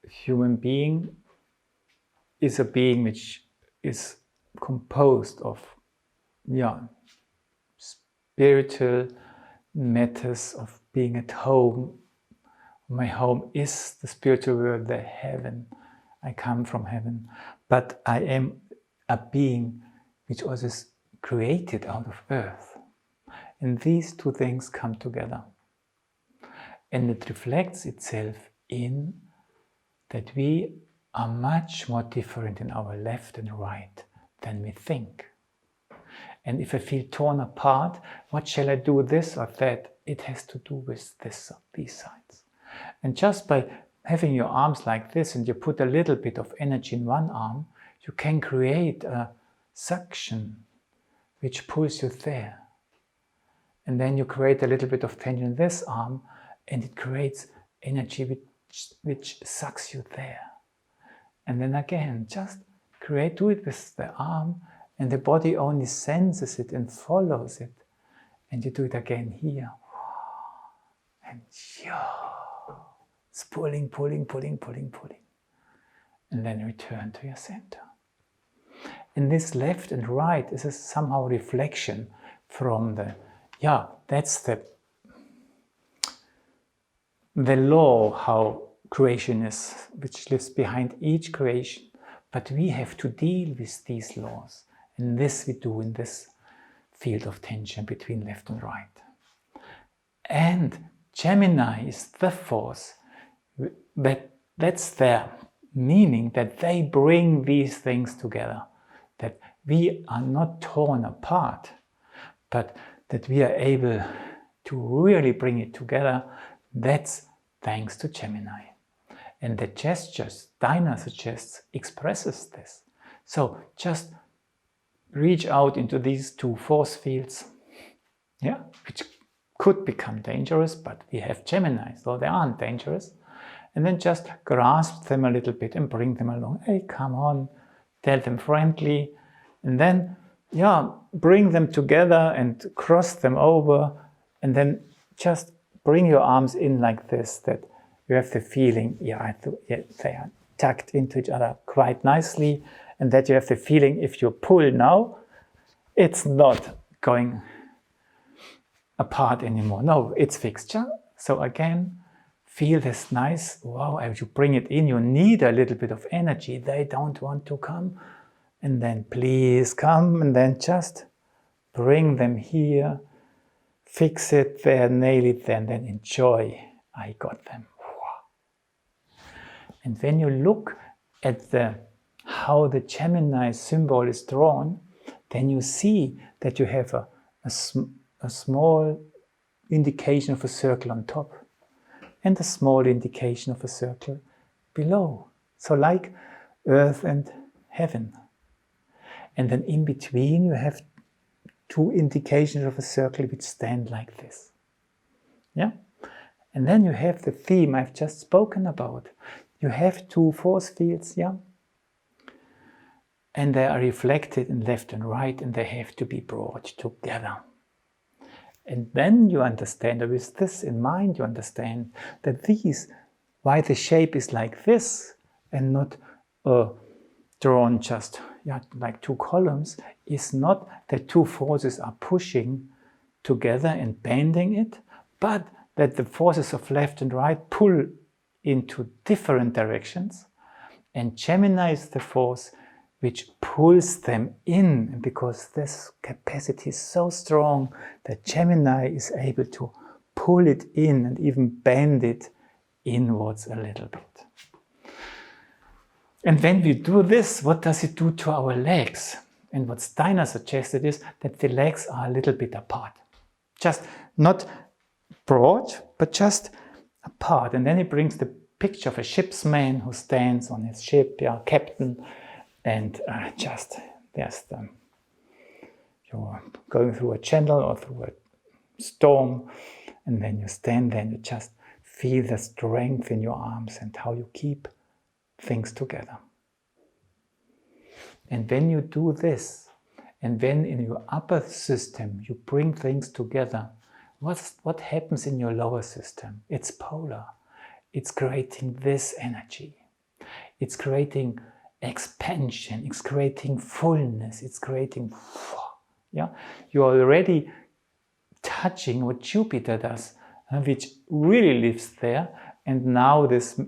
human being is a being which is composed of spiritual matters, of being at home. My home is the spiritual world, the heaven. I come from heaven. But I am a being which also is created out of earth. And these two things come together. And it reflects itself in that we are much more different in our left and right than we think. And if I feel torn apart, what shall I do, this or that? It has to do with these sides. And just by having your arms like this, and you put a little bit of energy in one arm, you can create a suction which pulls you there. And then you create a little bit of tension in this arm, and it creates energy which sucks you there. And then again, just do it with the arm, and the body only senses it and follows it. And you do it again here. And it's pulling, pulling, pulling, pulling, pulling. And then return to your center. And this left and right is somehow a reflection from that's the law how creation is, which lives behind each creation. But we have to deal with these laws. And this we do in this field of tension between left and right. And Gemini is the force that's their meaning, that they bring these things together. That we are not torn apart, but that we are able to really bring it together. That's thanks to Gemini. And the gestures Steiner suggests expresses this. So just reach out into these two force fields, which could become dangerous, but we have Gemini, so they aren't dangerous. And then just grasp them a little bit and bring them along. Hey, come on, tell them friendly. And then, bring them together and cross them over. And then just bring your arms in like this, that you have the feeling, they are tucked into each other quite nicely. And that you have the feeling, if you pull now, it's not going apart anymore. No, it's fixed. So again, feel this nice, as you bring it in, you need a little bit of energy. They don't want to come. And then please come, and then just bring them here, fix it there, nail it there, and then enjoy. I got them. And when you look at how the Gemini symbol is drawn, then you see that you have a small indication of a circle on top and a small indication of a circle below. So like earth and heaven. And then in between you have two indications of a circle which stand like this. And then you have the theme I've just spoken about. You have two force fields, and they are reflected in left and right, and they have to be brought together. And then you understand, with this in mind, you understand that why the shape is like this and not drawn just like two columns, is not that two forces are pushing together and bending it, but that the forces of left and right pull into different directions, and Gemini is the force which pulls them in. And because this capacity is so strong that Gemini is able to pull it in and even bend it inwards a little bit. And when we do this, what does it do to our legs? And what Steiner suggested is that the legs are a little bit apart. Just not broad, but just apart. And then he brings the picture of a shipsman who stands on his ship, captain, and you're going through a channel or through a storm, and then you stand there and you just feel the strength in your arms and how you keep things together. And when you do this, and when in your upper system you bring things together, what happens in your lower system? It's polar. It's creating this energy. It's creating expansion, it's creating fullness, it's creating, yeah, you're already touching what Jupiter does, which really lives there. And now this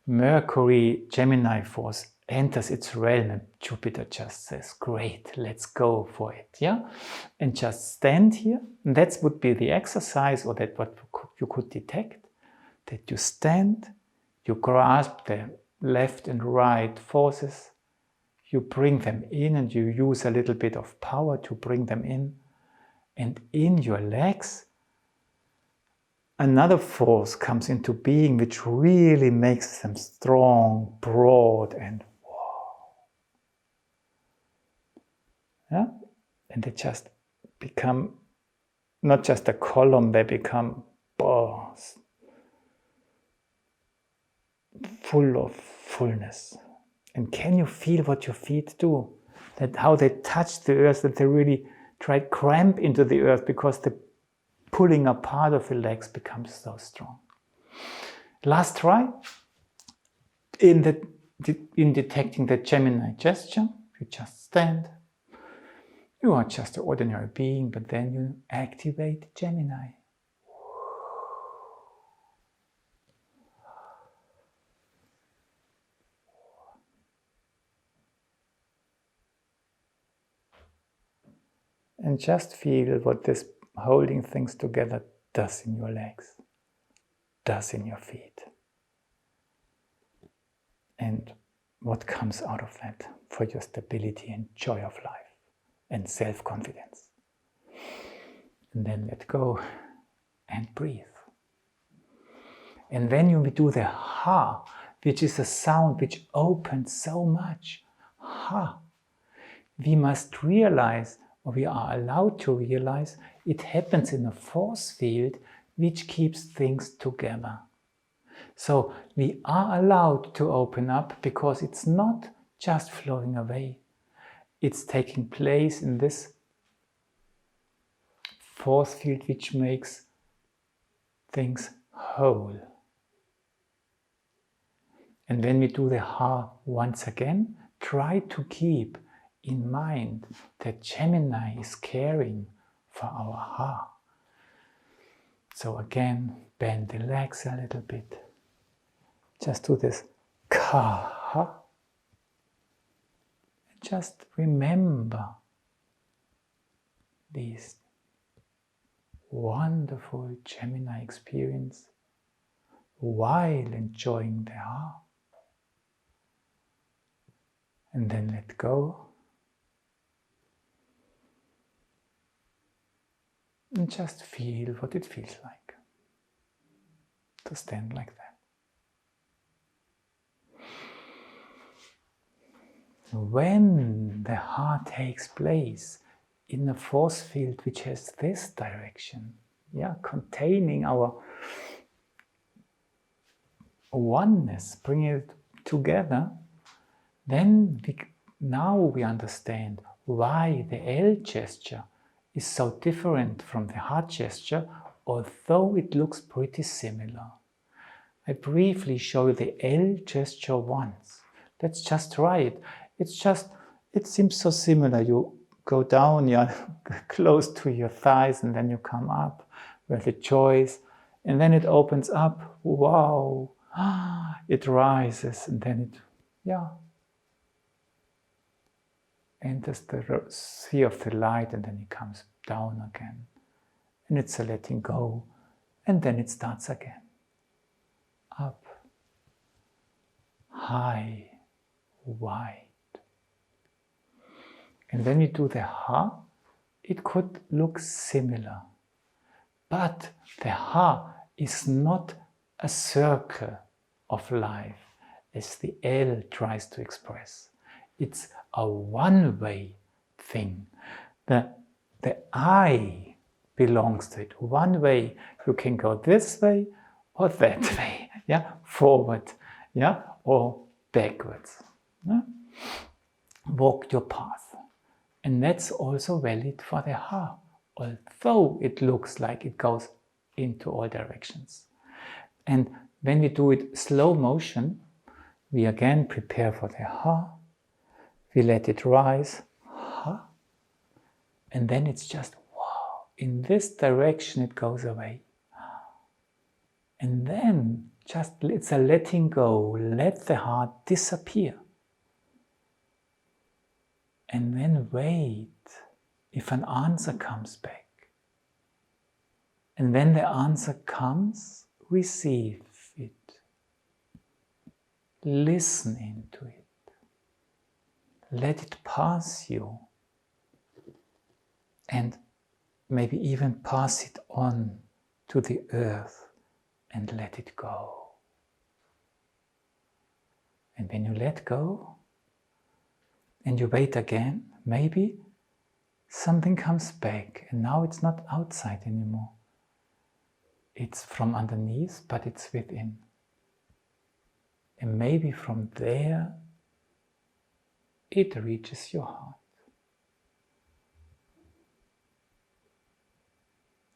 Mercury Gemini force enters its realm, and Jupiter just says, great, let's go for it, yeah? And just stand here, and that would be the exercise, or that what you could detect, that you stand, you grasp the left and right forces, you bring them in, and you use a little bit of power to bring them in, and in your legs, another force comes into being which really makes them strong, broad, and yeah? And they just become not just a column, they become full of fullness. And can you feel what your feet do? That how they touch the earth, that they really try to cramp into the earth because the pulling apart of the legs becomes so strong. Last try. In detecting the Gemini gesture, you just stand. You are just an ordinary being, but then you activate Gemini. And just feel what this holding things together does in your legs, does in your feet. And what comes out of that for your stability and joy of life and self-confidence. And then let go and breathe. And when you do the ha, which is a sound which opens so much, ha, we must realize, or we are allowed to realize, it happens in a force field which keeps things together. So we are allowed to open up because it's not just flowing away. It's taking place in this force field which makes things whole. And when we do the ha once again, try to keep in mind that Gemini is caring for our ha. So again, bend the legs a little bit. Just do this ka ha. Just remember this wonderful Gemini experience while enjoying the ha. And then let go. And just feel what it feels like to stand like that. When the heart takes place in a force field which has this direction, containing our oneness, bringing it together, then now we understand why the L gesture is so different from the heart gesture, although it looks pretty similar. I briefly show you the L gesture once. Let's just try it. It seems so similar. You go down, you're close to your thighs, and then you come up with the choice, and then it opens up. Wow! It rises, and then it, enters the sphere of the light, and then it comes down again. And it's a letting go, and then it starts again. Up, high, wide. And when you do the ha, it could look similar. But the ha is not a circle of life, as the L tries to express. It's a one-way thing. The I belongs to it. One way, you can go this way or that way, forward, or backwards. Walk your path. And that's also valid for the ha, although it looks like it goes into all directions. And when we do it slow motion, we again prepare for the ha. We let it rise, ha. And then it's just, wow, in this direction it goes away. And then just, it's a letting go, let the heart disappear. And then wait if an answer comes back. And when the answer comes, receive it. Listen into it. Let it pass you. And maybe even pass it on to the earth and let it go. And when you let go and you wait again, maybe something comes back and now it's not outside anymore. It's from underneath, but it's within. And maybe from there it reaches your heart.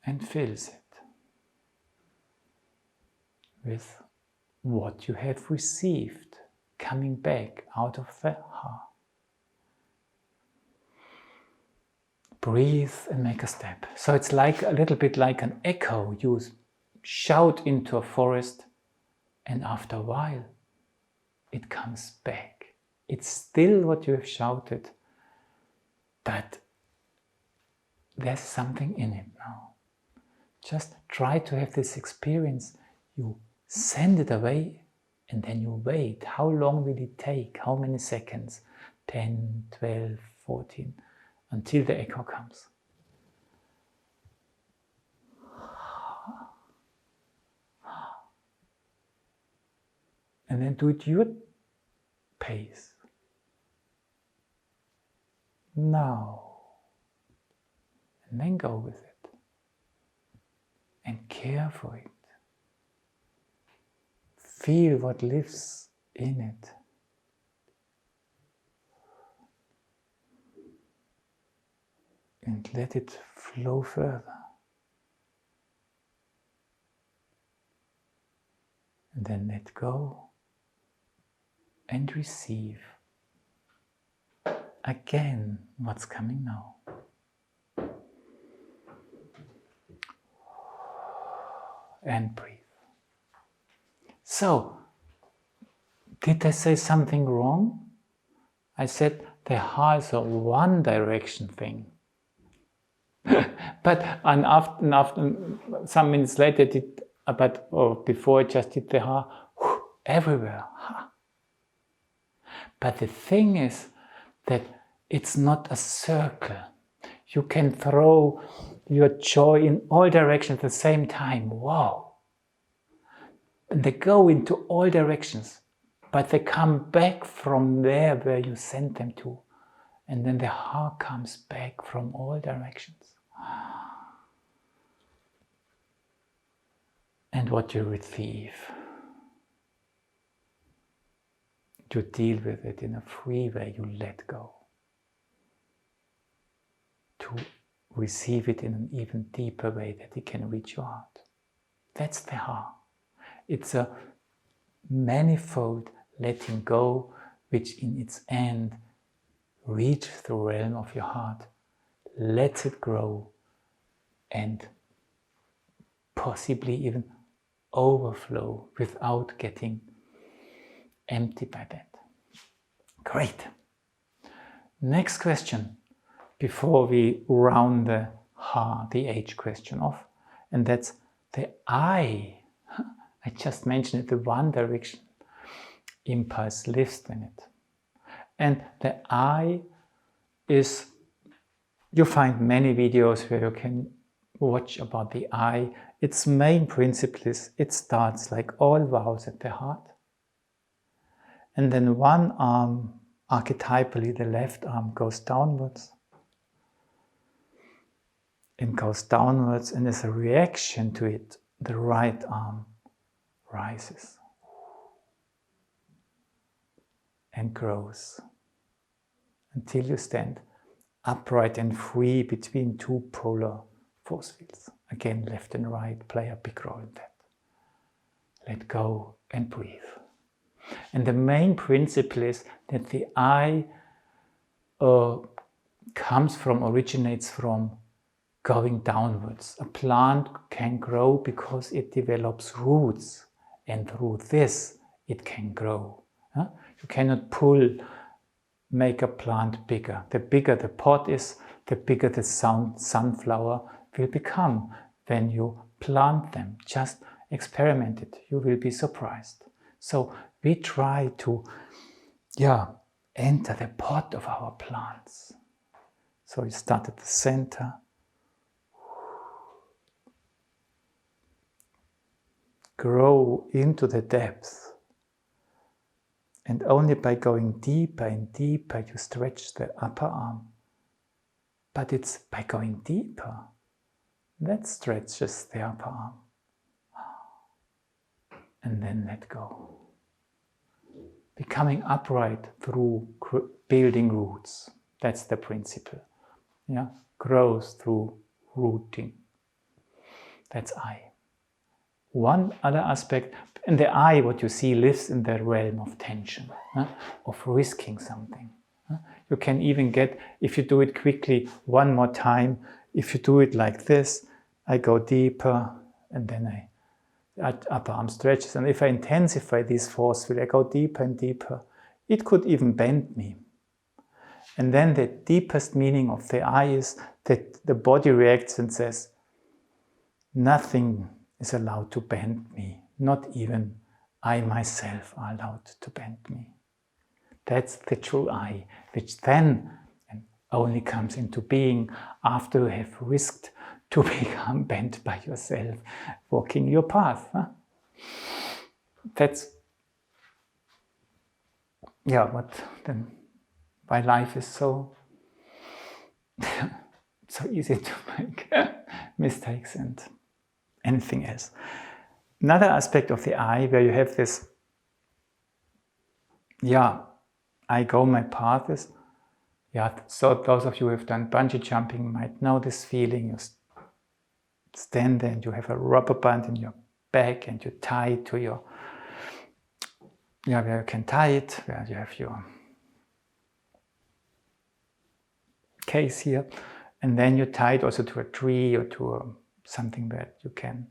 And fills it with what you have received coming back out of the heart. Breathe and make a step. So it's like a little bit like an echo. You shout into a forest and after a while it comes back. It's still what you have shouted, but there's something in it now. Just try to have this experience. You send it away and then you wait. How long will it take? How many seconds? 10, 12, 14, until the echo comes. And then do it your pace. Now. And then go with it. And care for it. Feel what lives in it. And let it flow further. And then let go and receive again what's coming now. And breathe. So, did I say something wrong? I said the heart is a one direction thing. But after some minutes later, before I just did the heart everywhere. But the thing is that it's not a circle. You can throw your joy in all directions at the same time. Wow! And they go into all directions, but they come back from there where you sent them to. And then the heart comes back from all directions. And what you receive, you deal with it in a free way, you let go. To receive it in an even deeper way that it can reach your heart. That's the heart. It's a manifold letting go, which in its end reaches the realm of your heart, lets it grow, and possibly even overflow without getting empty by that. Great. Next question, before we round the H question off, and that's the I. I just mentioned it, the one direction impulse lives in it. And the I is, you find many videos where you can watch about the I. Its main principle is it starts like all vowels at the heart. And then one arm, archetypally the left arm, goes downwards. And goes downwards, and as a reaction to it, the right arm rises and grows until you stand upright and free between two polar force fields. Again, left and right play a big role in that. Let go and breathe. And the main principle is that the I originates from going downwards. A plant can grow because it develops roots, and through this it can grow. You cannot make a plant bigger. The bigger the pot is, the bigger the sunflower will become when you plant them. Just experiment it. You will be surprised. So we try to enter the pot of our plants. So you start at the center. Grow into the depths. And only by going deeper and deeper you stretch the upper arm. But it's by going deeper that stretches the upper arm. And then let go. Becoming upright through building roots. That's the principle. Grows through rooting. That's I. One other aspect, and the I, what you see, lives in the realm of tension, of risking something. You can even get, if you do it quickly one more time, if you do it like this, I go deeper, and then upper arm stretches. And if I intensify this forcefully, I go deeper and deeper, it could even bend me. And then the deepest meaning of the I is that the body reacts and says, nothing is allowed to bend me. Not even I myself are allowed to bend me. That's the true I, which then only comes into being after you have risked to become bent by yourself, walking your path. That's why life is so easy to make mistakes and anything else. Another aspect of the I, where you have this, I go my path is, so those of you who have done bungee jumping might know this feeling. You stand there and you have a rubber band in your back and you tie it to your, where you can tie it, where you have your case here, and then you tie it also to a tree or to something that you can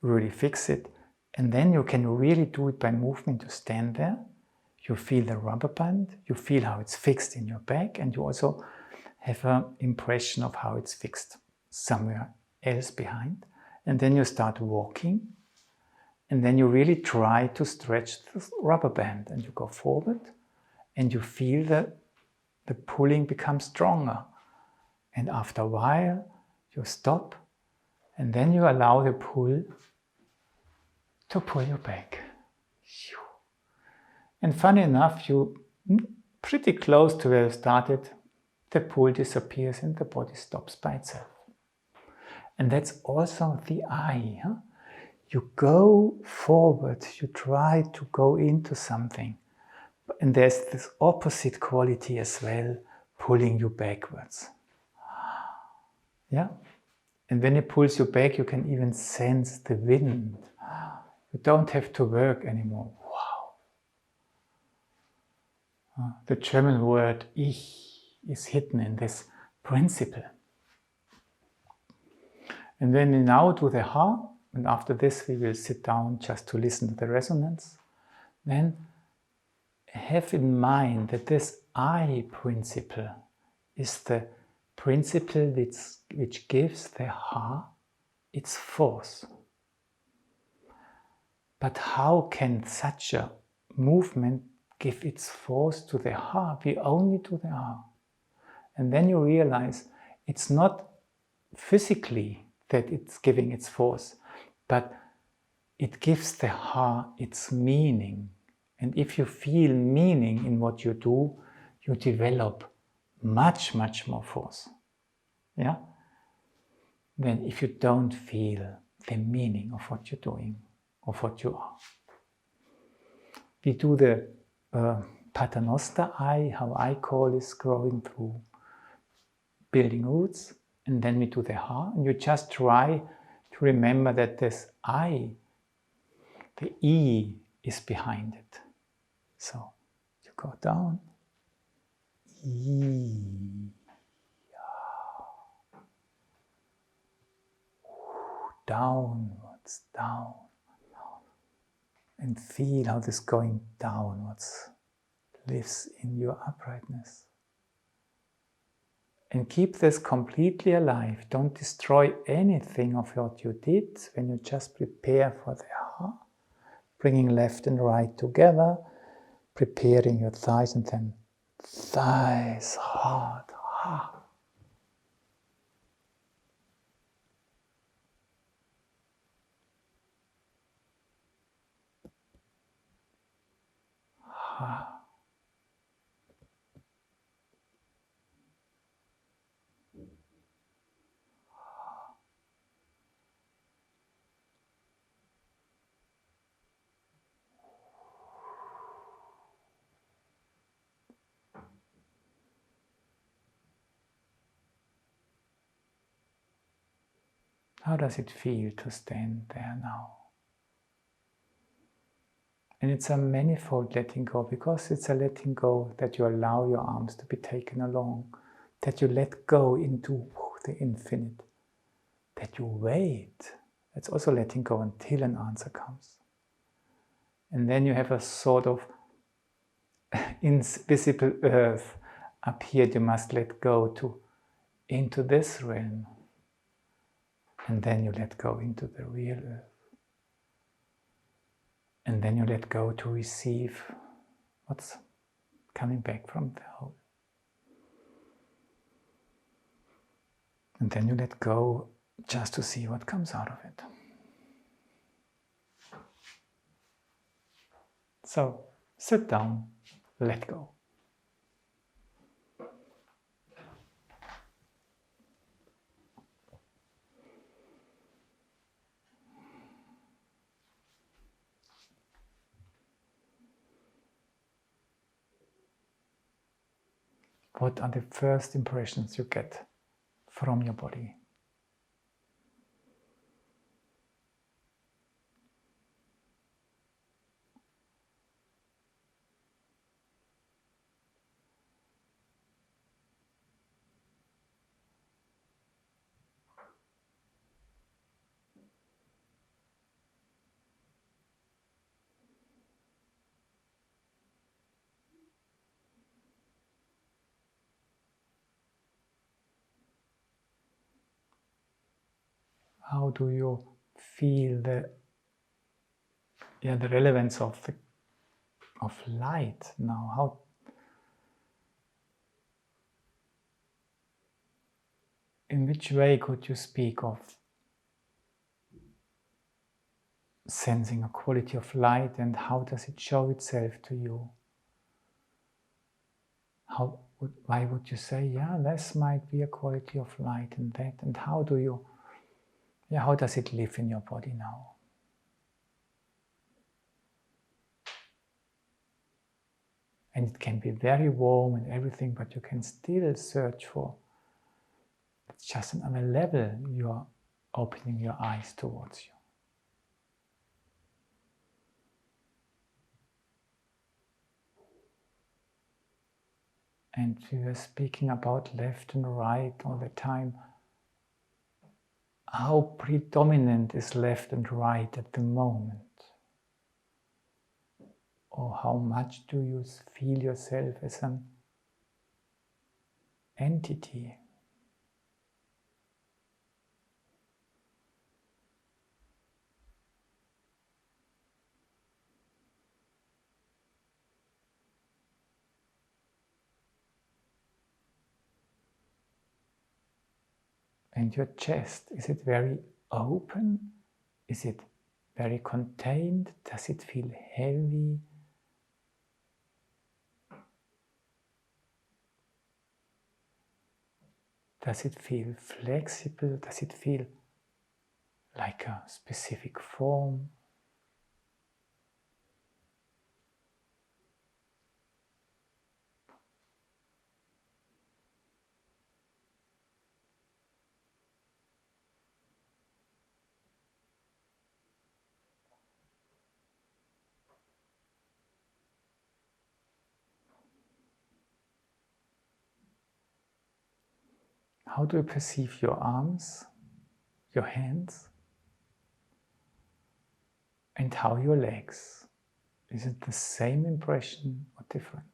really fix it. And then you can really do it by movement. You stand there, you feel the rubber band, you feel how it's fixed in your back, and you also have an impression of how it's fixed somewhere else behind. And then you start walking, and then you really try to stretch the rubber band, and you go forward, and you feel that the pulling becomes stronger. And after a while, you stop, and then you allow the pull to pull you back. And funny enough, you pretty close to where you started, the pull disappears and the body stops by itself. And that's also the I. You go forward, you try to go into something. And there's this opposite quality as well, pulling you backwards. And when it pulls you back, you can even sense the wind. You don't have to work anymore. Wow. The German word Ich is hidden in this principle. And when we now do the Ha, and after this we will sit down just to listen to the resonance, then have in mind that this I principle is the principle which gives the Ha its force. But how can such a movement give its force to the Ha? We only do the Ha. And then you realize it's not physically that it's giving its force, but it gives the Ha its meaning. And if you feel meaning in what you do, you develop much, much more force. Than if you don't feel the meaning of what you're doing, of what you are. We do the Paternoster I, how I call is growing through building roots, and then we do the Ha, and you just try to remember that this I, the E, is behind it. So you go down, downwards, down, and feel how this going downwards lives in your uprightness. And keep this completely alive. Don't destroy anything of what you did when you just prepare for the aha. Bringing left and right together, preparing your thighs, and then thighs, hard, ha. Ha. How does it feel to stand there now? And it's a manifold letting go, because it's a letting go that you allow your arms to be taken along, that you let go into the infinite, that you wait. That's also letting go until an answer comes. And then you have a sort of invisible earth up here you must let go to, into this realm. And then you let go into the real earth. And then you let go to receive what's coming back from the whole. And then you let go just to see what comes out of it. So, sit down, let go. What are the first impressions you get from your body? How do you feel the relevance of light now? How in which way could you speak of sensing a quality of light, and how does it show itself to you? Why would you say, yeah, this might be a quality of light and that, and how does it live in your body now? And it can be very warm and everything, but you can still search for, it's just another level you are opening your eyes towards you. And we were speaking about left and right all the time. How predominant is left and right at the moment? Or how much do you feel yourself as an entity? And your chest, is it very open? Is it very contained? Does it feel heavy? Does it feel flexible? Does it feel like a specific form? How do you perceive your arms, your hands, and how your legs? Is it the same impression or different?